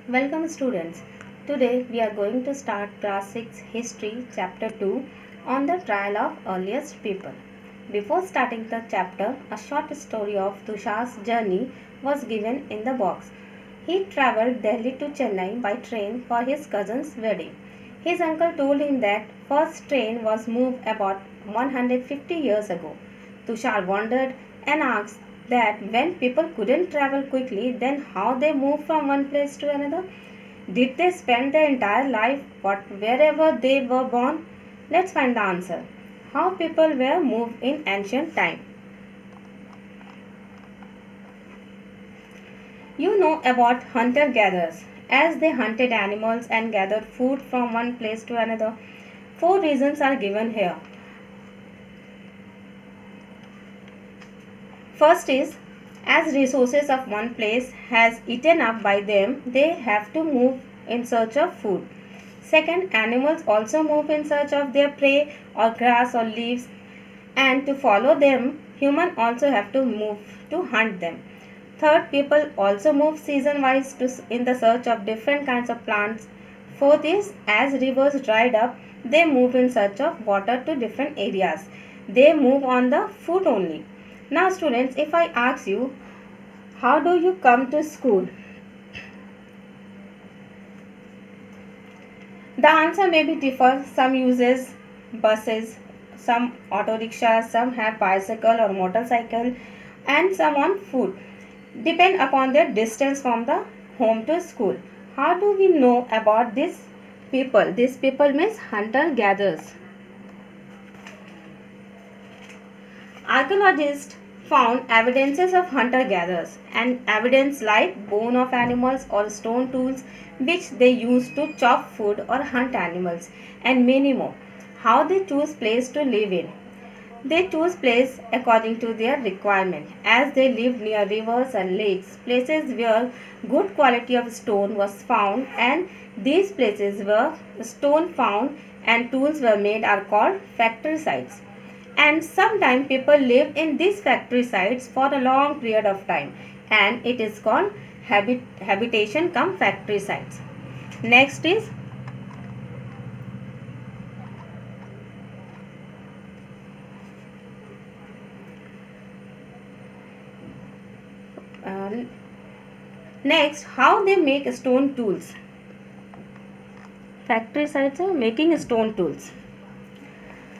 Welcome students. Today we are going to start class 6 history chapter 2 on the trial of earliest people. Before starting the chapter, a short story of Tushar's journey was given in the box. He travelled Delhi to Chennai by train for his cousin's wedding. His uncle told him that first train was moved about 150 years ago. Tushar wondered and asked that when people couldn't travel quickly, then how they moved from one place to another? Did they spend their entire life wherever they were born? Let's find the answer. How people were moved in ancient time. You know about hunter-gatherers. As they hunted animals and gathered food from one place to another. Four reasons are given here. First is, as resources of one place has eaten up by them, they have to move in search of food. Second, animals also move in search of their prey or grass or leaves, and to follow them, humans also have to move to hunt them. Third, people also move season-wise in the search of different kinds of plants. Fourth is, as rivers dried up, they move in search of water to different areas. They move on the foot only. Now students, if I ask you, how do you come to school? The answer may be differ. Some uses buses, some auto rickshaws, some have bicycle or motorcycle, and some on foot. Depend upon their distance from the home to school. How do we know about these people? These people means hunter-gatherers. Archaeologists found evidences of hunter-gatherers and evidence like bone of animals or stone tools which they used to chop food or hunt animals, and many more. How they choose place to live in. They choose place according to their requirement. As they lived near rivers and lakes, places where good quality of stone was found, and these places where stone found and tools were made are called factory sites. And sometimes people live in these factory sites for a long period of time, and it is called habitation cum factory sites. Next is how they make stone tools. Factory sites are making stone tools.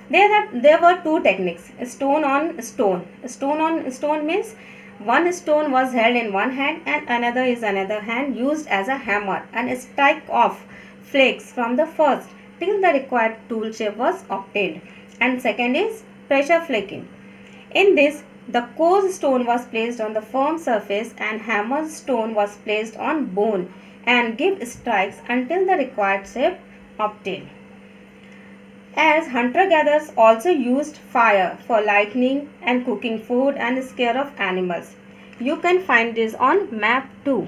There were two techniques, stone on stone. Stone on stone means one stone was held in one hand and another is another hand, used as a hammer, and strike off flakes from the first till the required tool shape was obtained. And second is pressure flaking. In this, the coarse stone was placed on the firm surface and hammer stone was placed on bone and give strikes until the required shape obtained. As hunter-gatherers also used fire for lighting and cooking food and scare of animals. You can find this on map 2.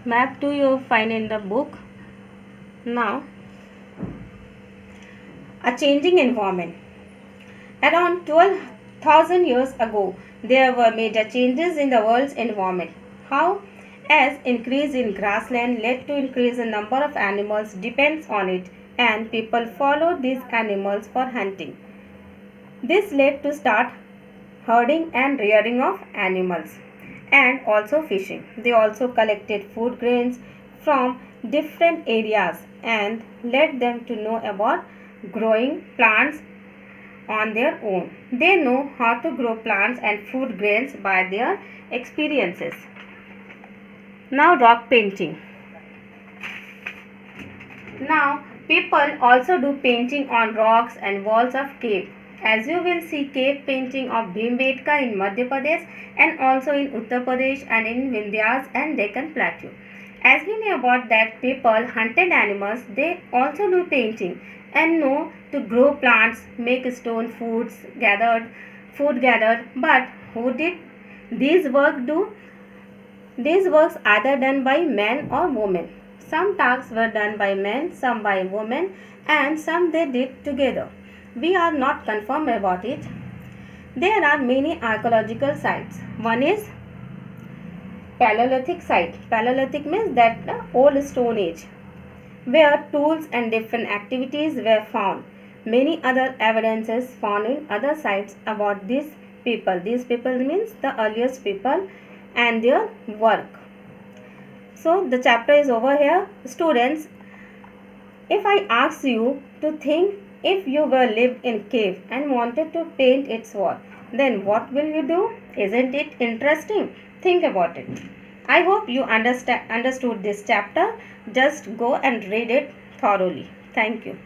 Map 2 you find in the book. Now, a changing environment. Around 12,000 years ago, there were major changes in the world's environment. How? As increase in grassland led to increase in number of animals depends on it, and people followed these animals for hunting. This led to start herding and rearing of animals and also fishing. They also collected food grains from different areas and led them to know about growing plants on their own. They know how to grow plants and food grains by their experiences. Now rock painting. Now people also do painting on rocks and walls of cave. As you will see cave painting of Bhimbetka in Madhya Pradesh and also in Uttar Pradesh and in Vindhyas and Deccan Plateau. As we know about that people hunted animals, they also do painting and know to grow plants, make stone food gathered. But who did these work do? These works either done by men or women. Some tasks were done by men, some by women, and some they did together. We are not confirmed about it. There are many archaeological sites. One is Paleolithic site. Paleolithic means that the old Stone Age, where tools and different activities were found. Many other evidences found in other sites about these people. These people means the earliest people and their work. So the chapter is over here. Students, if I ask you to think, if you were lived in cave and wanted to paint its wall, then what will you do? Isn't it interesting? Think about it. I hope you understood this chapter. Just go and read it thoroughly. Thank you.